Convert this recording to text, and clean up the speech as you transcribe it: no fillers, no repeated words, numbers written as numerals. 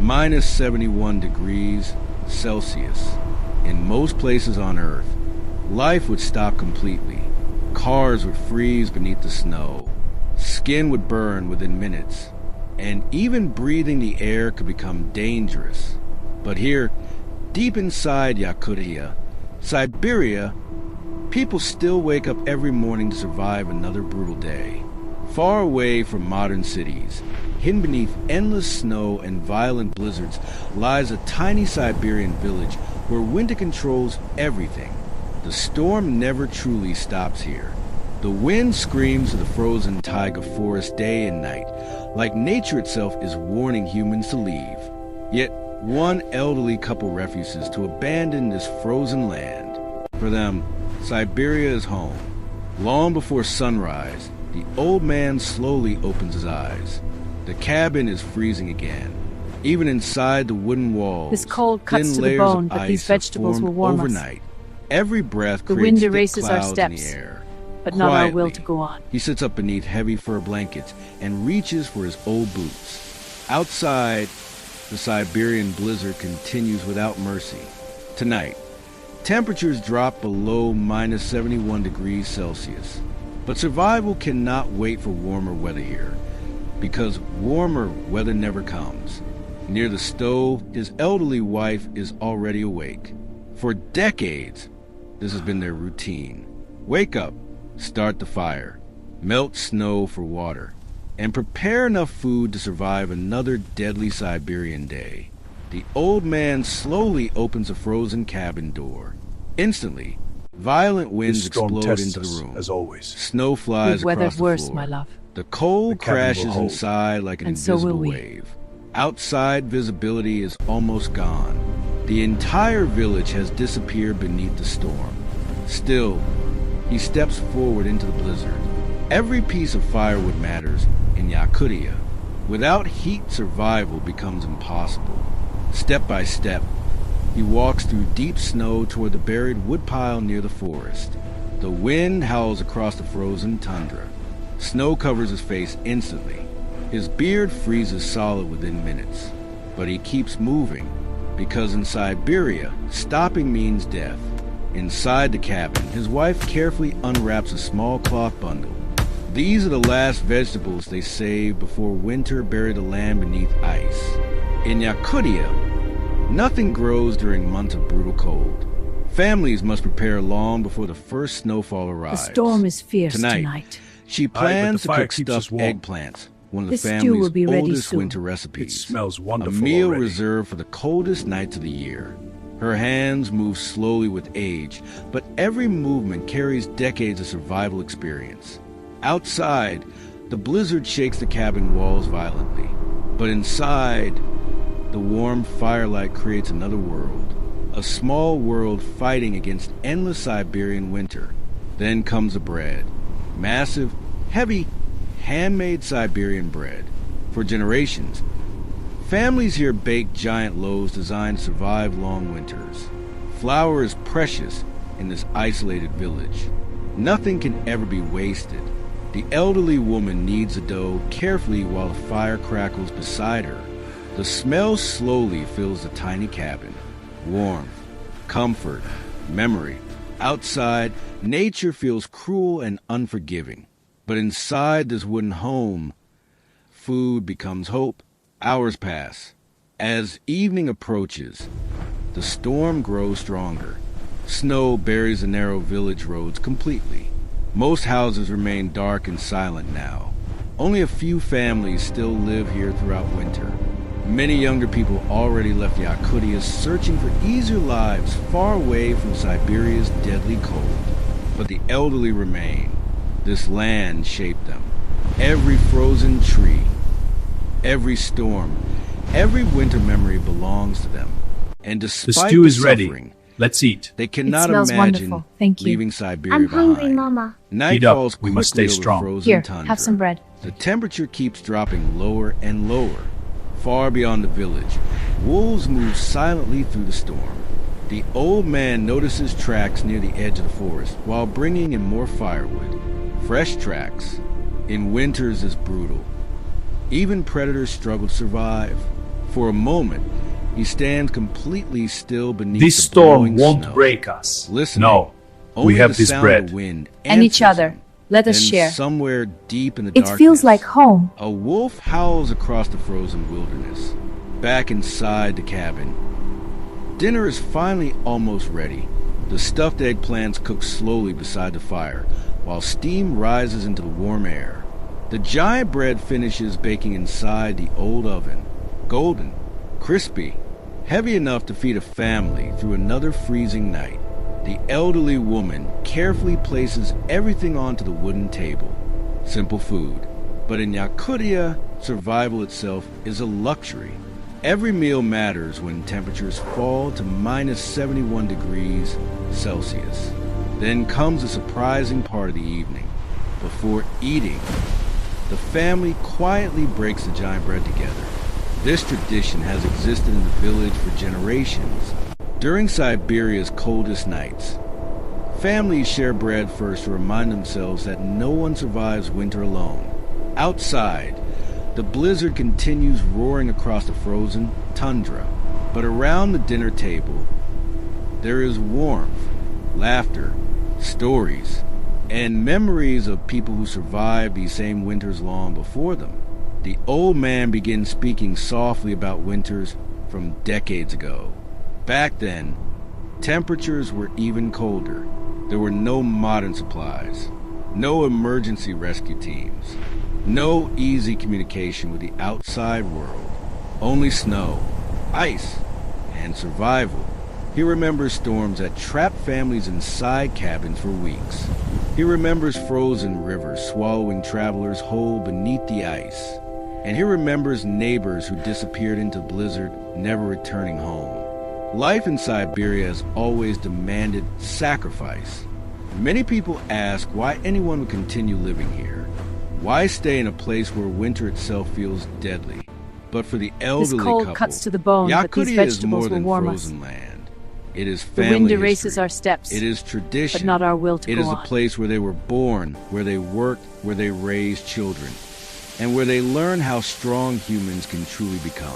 minus 71 degrees Celsius. In most places on Earth, life would stop completely. Cars would freeze beneath the snow. Skin would burn within minutes. And even breathing the air could become dangerous. But here, deep inside Yakutia, Siberia, people still wake up every morning to survive another brutal day. Far away from modern cities, hidden beneath endless snow and violent blizzards, lies a tiny Siberian village where winter controls everything. The storm never truly stops here. The wind screams to the frozen taiga forest day and night, like nature itself is warning humans to leave. Yet one elderly couple refuses to abandon this frozen land. For them, Siberia is home. Long before sunrise, the old man slowly opens his eyes. The cabin is freezing again. Even inside the wooden walls, this cold cuts thin to the layers bone, of but ice these vegetables have will formed warm us. overnight. Every breath The creates wind thick erases our clouds steps, in the air. but not our will Quietly, to go on. He sits up beneath heavy fur blankets and reaches for his old boots. Outside, the Siberian blizzard continues without mercy. Tonight, temperatures drop below minus 71 degrees Celsius. But survival cannot wait for warmer weather here, because warmer weather never comes. Near the stove, his elderly wife is already awake. For decades, this has been their routine. Wake up, start the fire, melt snow for water, and prepare enough food to survive another deadly Siberian day. The old man slowly opens a frozen cabin door. Instantly, violent winds explode into the room. As always. Snow flies We've across weathered the worse, floor. my love. The cold The cabin will crashes hold. inside like an And so will invisible we. wave. Outside visibility is almost gone. The entire village has disappeared beneath the storm. Still, he steps forward into the blizzard. Every piece of firewood matters in Yakutia. Without heat, survival becomes impossible. Step by step, he walks through deep snow toward the buried woodpile near the forest. The wind howls across the frozen tundra. Snow covers his face instantly. His beard freezes solid within minutes. But he keeps moving, because in Siberia, stopping means death. Inside the cabin, his wife carefully unwraps a small cloth bundle. These are the last vegetables they saved before winter buried the land beneath ice. In Yakutia, nothing grows during months of brutal cold. Families must prepare long before the first snowfall The arrives. storm is fierce tonight. She but plans the to fire cook keeps us stuffed warm. eggplants, one of the This stew family's will be ready oldest soon. winter It recipes. smells A wonderful meal already. reserved for the coldest nights of the year. Her hands move slowly with age, but every movement carries decades of survival experience. Outside, the blizzard shakes the cabin walls violently, but inside, the warm firelight creates another world. A small world fighting against endless Siberian winter. Then comes the bread. Massive, heavy, handmade Siberian bread. For generations, families here bake giant loaves designed to survive long winters. Flour is precious in this isolated village. Nothing can ever be wasted. The elderly woman kneads the dough carefully while the fire crackles beside her. The smell slowly fills the tiny cabin. Warmth, comfort, memory. Outside, nature feels cruel and unforgiving. But inside this wooden home, food becomes hope. Hours pass. As evening approaches, the storm grows stronger. Snow buries the narrow village roads completely. Most houses remain dark and silent now. Only a few families still live here throughout winter. Many younger people already left Yakutia searching for easier lives far away from Siberia's deadly cold. But the elderly remain. This land shaped them. Every frozen tree, every storm, every winter memory belongs to them. And despite The stew is suffering, ready. Let's eat. they cannot smells imagine wonderful. Thank you. leaving Siberia I'm hungry, behind. Mama. Night Eat up. falls We must quickly stay over strong. frozen Here, tundra. have some bread. The temperature keeps dropping lower and lower. Far beyond the village, wolves move silently through the storm. The old man notices tracks near the edge of the forest while bringing in more firewood. Fresh tracks. In winters is brutal. Even predators struggle to survive. For a moment, he stands completely still beneath This the storm blowing won't snow. break us. Listening, No, only we have the this sound bread. of wind And each answers other. him. Let us Then share. somewhere deep in the It darkness, feels like home. a wolf howls across the frozen wilderness. Back inside the cabin, dinner is finally almost ready. The stuffed eggplants cook slowly beside the fire, while steam rises into the warm air. The giant bread finishes baking inside the old oven, golden, crispy, heavy enough to feed a family through another freezing night. The elderly woman carefully places everything onto the wooden table. Simple food. But in Yakutia, survival itself is a luxury. Every meal matters when temperatures fall to minus 71 degrees Celsius. Then comes the surprising part of the evening. Before eating, the family quietly breaks the giant bread together. This tradition has existed in the village for generations. During Siberia's coldest nights, families share bread first to remind themselves that no one survives winter alone. Outside, the blizzard continues roaring across the frozen tundra, but around the dinner table, there is warmth, laughter, stories, and memories of people who survived these same winters long before them. The old man begins speaking softly about winters from decades ago. Back then, temperatures were even colder. There were no modern supplies, no emergency rescue teams, no easy communication with the outside world, only snow, ice, and survival. He remembers storms that trapped families inside cabins for weeks. He remembers frozen rivers swallowing travelers whole beneath the ice. And he remembers neighbors who disappeared into the blizzard, never returning home. Life in Siberia has always demanded sacrifice. Many people ask why anyone would continue living here. Why stay in a place where winter itself feels deadly? But for the elderly This cold couple, cuts to the bone, but these Yakutia is more vegetables will than warm us. frozen land. It is The family wind erases history. our steps, It is tradition. but not our will to It go is a on. place where they were born, where they worked, where they raised children, and where they learn how strong humans can truly become.